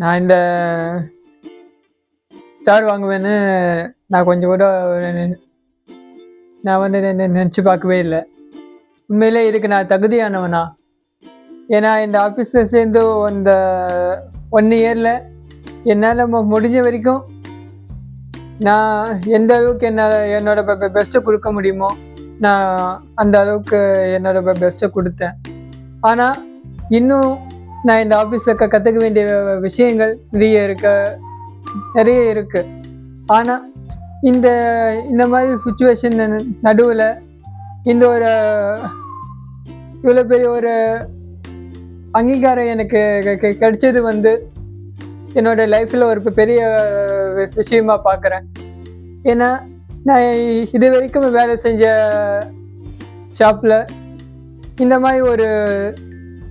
நான் இந்த ஸ்டார் வாங்குவேன்னு நான் கொஞ்சம் கூட நான் வந்து நினச்சி பார்க்கவே இல்லை. உண்மையிலே இதுக்கு நான் தகுதியானவனா? ஏன்னா இந்த ஆஃபீஸில் சேர்ந்து அந்த 1 இயரில் என்னால் முடிஞ்ச வரைக்கும் நான் எந்த அளவுக்கு என்னோட பெஸ்ட்டை கொடுக்க முடியுமோ நான் அந்த அளவுக்கு என்னோட பெஸ்ட்டை கொடுத்தேன். ஆனால் இன்னும் நான் இந்த ஆஃபீஸில் கற்றுக்க வேண்டிய விஷயங்கள் நிறைய இருக்கு. ஆனால் இந்த மாதிரி சுச்சுவேஷன் நடுவில் இந்த ஒரு இவ்வளோ பெரிய ஒரு அங்கீகாரம் எனக்கு கிடைச்சது வந்து என்னோட லைஃப்பில் ஒரு பெரிய விஷயமா பார்க்குறேன். ஏன்னா நான் இது வரைக்கும் வேலை செஞ்ச ஷாப்பில் இந்த மாதிரி ஒரு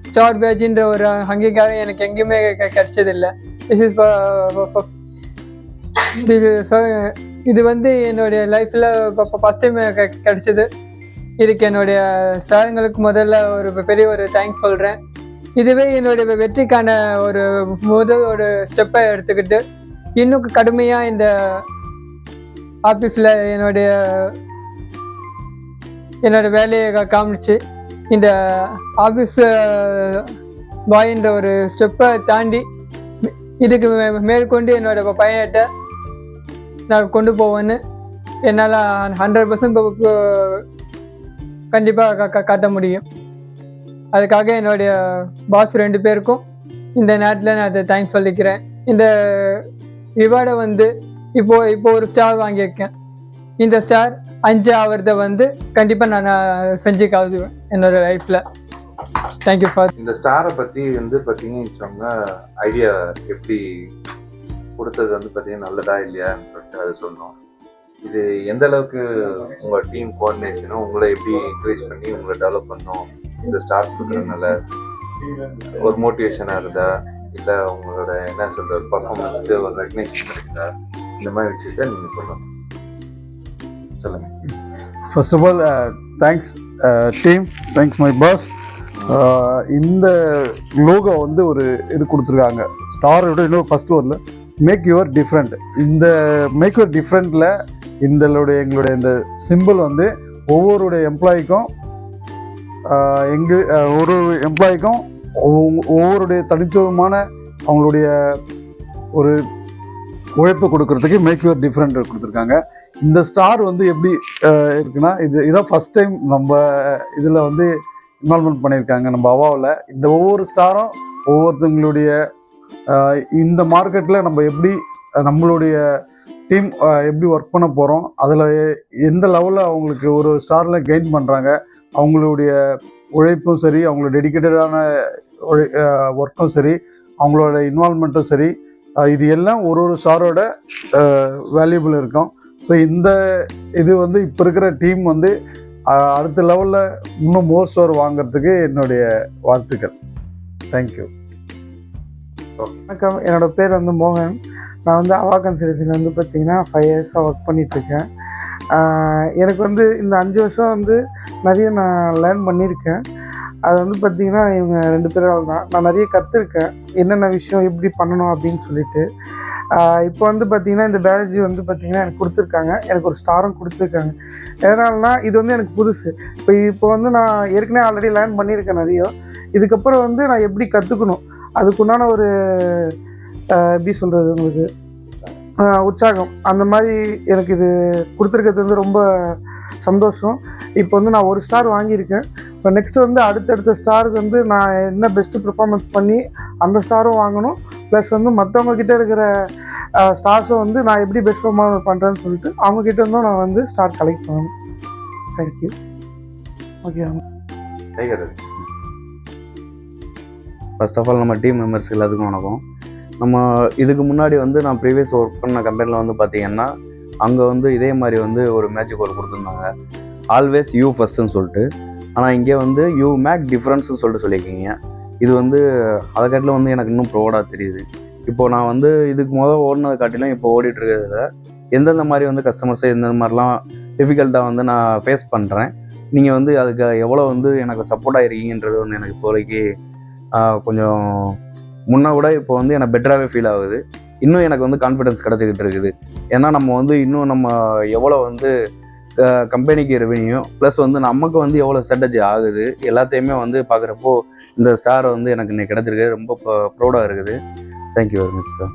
ஸ்டார் பேஜ்ன்ற ஒரு அங்கீகாரம் எனக்கு எங்கேயுமே கிடைச்சதில்லை. இது வந்து என்னுடைய லைஃப்பில் ஃபஸ்ட் டைம் கிடைச்சது. இதுக்கு என்னுடைய சாருங்களுக்கு முதல்ல ஒரு பெரிய ஒரு தேங்க்ஸ் சொல்கிறேன். இதுவே என்னுடைய வெற்றிக்கான ஒரு ஸ்டெப்பை எடுத்துக்கிட்டு இன்னும் கடுமையாக இந்த ஆஃபீஸில் என்னோட வேலையை காமிச்சு இந்த ஆஃபீஸ் பாய்ன்ற ஒரு ஸ்டெப்பை தாண்டி இதுக்கு மேற்கொண்டு என்னோட பயணத்தை நான் கொண்டு போவேன்னு என்னால் 100% கண்டிப்பாக காட்ட முடியும். அதுக்காக என்னுடைய பாஸ் 2 பேருக்கும் இந்த நேரத்தில் நான் தேங்க்ஸ் சொல்லிக்கிறேன். இந்த ரிவார்டை வந்து இப்போ ஒரு ஸ்டார் வாங்கியிருக்கேன். இந்த ஸ்டார் 5 ஆகிறத வந்து கண்டிப்பாக நான் செஞ்சு காதுவேன் என்னோட லைஃப்பில். Thank you for. இந்த ஸ்டாரை பற்றி வந்து பார்த்தீங்கன்னு சொன்னால் ஐடியா எப்படி கொடுத்தது வந்து பார்த்தீங்கன்னா நல்லதா இல்லையான்னு சொல்லிட்டு அதை சொன்னோம். இது எந்த அளவுக்கு உங்கள் டீம் கோஆர்டினேஷனும் உங்களை எப்படி என்கரேஜ் பண்ணி உங்களை டெவலப் பண்ணோம், இந்த ஸ்டார் கொடுக்குறதுனால ஒரு மோட்டிவேஷனாக இருந்தா இல்லை உங்களோட என்ன சொல்கிறது பர்ஃபார்மன்ஸ்க்கு ஒரு ரெகக்னேஷன் கிடைக்குதா, இந்த மாதிரி விஷயத்த நீங்கள் சொல்லணும். சொல்லுங்கள். First of all thanks team, thanks my boss. இந்த லோகோ வந்து ஒரு இது கொடுத்துருக்காங்க ஸ்டாரோட. இன்னொரு ஃபர்ஸ்ட் வரல மேக் யுவர் டிஃப்ரெண்ட். இந்த மேக் யுவர் டிஃப்ரெண்ட்டில் எங்களுடைய இந்த சிம்பிள் வந்து ஒவ்வொருடைய எம்ப்ளாய்க்கும் ஒரு எம்ப்ளாய்க்கும் ஒவ்வொருடைய தனித்துவமான அவங்களுடைய ஒரு உழைப்பு கொடுக்கறதுக்கு மேக் யுவர் டிஃப்ரெண்ட் கொடுத்துருக்காங்க. இந்த ஸ்டார் வந்து எப்படி இருக்குன்னா இதான் ஃபஸ்ட் டைம் நம்ம இதில் வந்து இன்வால்மெண்ட் பண்ணியிருக்காங்க நம்ம அவாவில். இந்த ஒவ்வொரு ஸ்டாரும் ஒவ்வொருத்தங்களுடைய இந்த மார்க்கெட்டில் நம்ம எப்படி நம்மளுடைய டீம் எப்படி ஒர்க் பண்ண போகிறோம், அதில் எந்த லெவலில் அவங்களுக்கு ஒரு ஸ்டாரில் கெயின் பண்ணுறாங்க, அவங்களுடைய உழைப்பும் சரி, அவங்களோட டெடிக்கேட்டடான ஒர்க்கும் சரி, அவங்களோட இன்வால்மெண்ட்டும் சரி, இது எல்லாம் ஒரு ஸ்டாரோட வேல்யூபிள் இருக்கும். ஸோ இந்த இது வந்து இப்போ இருக்கிற டீம் வந்து அடுத்த லெவலில் இன்னும் மோர் ஸ்டார் வாங்கிறதுக்கு என்னுடைய வாழ்த்துக்கள். தேங்க்யூ. வணக்கம், என்னோட பேர் வந்து மோகன். நான் வந்து அவா கன்சல்டன்சியில் வந்து பார்த்திங்கன்னா 5 இயர்ஸாக ஒர்க் பண்ணிகிட்ருக்கேன். எனக்கு வந்து இந்த 5 வருஷம் வந்து நிறைய நான் லேர்ன் பண்ணியிருக்கேன். அது வந்து பார்த்திங்கன்னா இவங்க 2 பேரால் தான் நான் நிறைய கற்றுருக்கேன், என்னென்ன விஷயம் எப்படி பண்ணணும் அப்படின்னு சொல்லிட்டு. இப்போ வந்து பார்த்திங்கன்னா இந்த பேட்ஜ் வந்து பார்த்திங்கன்னா எனக்கு கொடுத்துருக்காங்க, எனக்கு ஒரு ஸ்டாரும் கொடுத்துருக்காங்க. எதனாலனா இது வந்து எனக்கு புதுசு. இப்போ வந்து நான் ஏற்கனவே ஆல்ரெடி லேர்ன் பண்ணியிருக்கேன் நிறைய. இதுக்கப்புறம் வந்து நான் எப்படி கற்றுக்கணும், அதுக்குண்டான ஒரு எப்படி சொல்கிறது உங்களுக்கு உற்சாகம், அந்த மாதிரி எனக்கு இது கொடுத்துருக்கிறது வந்து ரொம்ப சந்தோஷம். இப்போ வந்து நான் ஒரு ஸ்டார் வாங்கியிருக்கேன். இப்போ நெக்ஸ்ட் வந்து அடுத்தடுத்த ஸ்டாருக்கு வந்து நான் என்ன பெஸ்ட்டு பெர்ஃபார்மன்ஸ் பண்ணி அந்த ஸ்டாரும் வாங்கணும். ப்ளஸ் வந்து மற்றவங்கக்கிட்ட இருக்கிற ஸ்டார்ஸும் வந்து நான் எப்படி பெஸ்ட் பெர்ஃபார்மன்ஸ் பண்ணுறேன்னு சொல்லிட்டு அவங்கக்கிட்ட இருந்தும் நான் வந்து ஸ்டார் கலெக்ட் பண்ணணும். Thank you. Okay. First of all நம்ம டீம் மெம்பர்ஸ் எல்லாத்துக்கும் வணக்கம். நம்ம இதுக்கு முன்னாடி வந்து நான் ப்ரீவியஸ் ஒர்க் பண்ண கம்பெனியில் வந்து பார்த்திங்கன்னா அங்கே வந்து இதே மாதிரி வந்து ஒரு மேஜிக் கோல் கொடுத்துருந்தாங்க, ஆல்வேஸ் யூ ஃபஸ்ட்டுன்னு சொல்லிட்டு. ஆனால் இங்கே வந்து யூ மேக் டிஃப்ரென்ஸ்னு சொல்லிட்டு சொல்லியிருக்கீங்க. இது வந்து அதை காட்டிலும் வந்து எனக்கு இன்னும் ப்ரௌடாக தெரியுது. இப்போது நான் வந்து இதுக்கு ஓடினதை காட்டிலும் இப்போ ஓடிட்டுருக்கிறதுல எந்தெந்த மாதிரி வந்து கஸ்டமர்ஸை எந்தெந்த மாதிரிலாம் டிஃபிகல்ட்டாக வந்து நான் ஃபேஸ் பண்ணுறேன், நீங்கள் வந்து அதுக்கு எவ்வளோ வந்து எனக்கு சப்போர்ட் ஆகிருக்கீங்கன்றது வந்து எனக்கு இப்போதைக்கு கொஞ்சம் முன்ன விட இப்போ வந்து எனக்கு பெட்டராகவே ஃபீல் ஆகுது. இன்னும் எனக்கு வந்து கான்ஃபிடன்ஸ் கிடச்சிக்கிட்டு இருக்குது. ஏன்னா நம்ம வந்து இன்னும் நம்ம எவ்வளோ வந்து கம்பெனிக்கு ரெவென்யூ ப்ளஸ் வந்து நமக்கு வந்து எவ்வளோ ஸ்ட்ராட்டஜி ஆகுது எல்லாத்தையுமே வந்து பார்க்குறப்போ இந்த ஸ்டார் வந்து எனக்கு இன்னைக்கு கிடச்சிருக்கு. ரொம்ப ப்ரௌடாக இருக்குது. Thank you very much sir.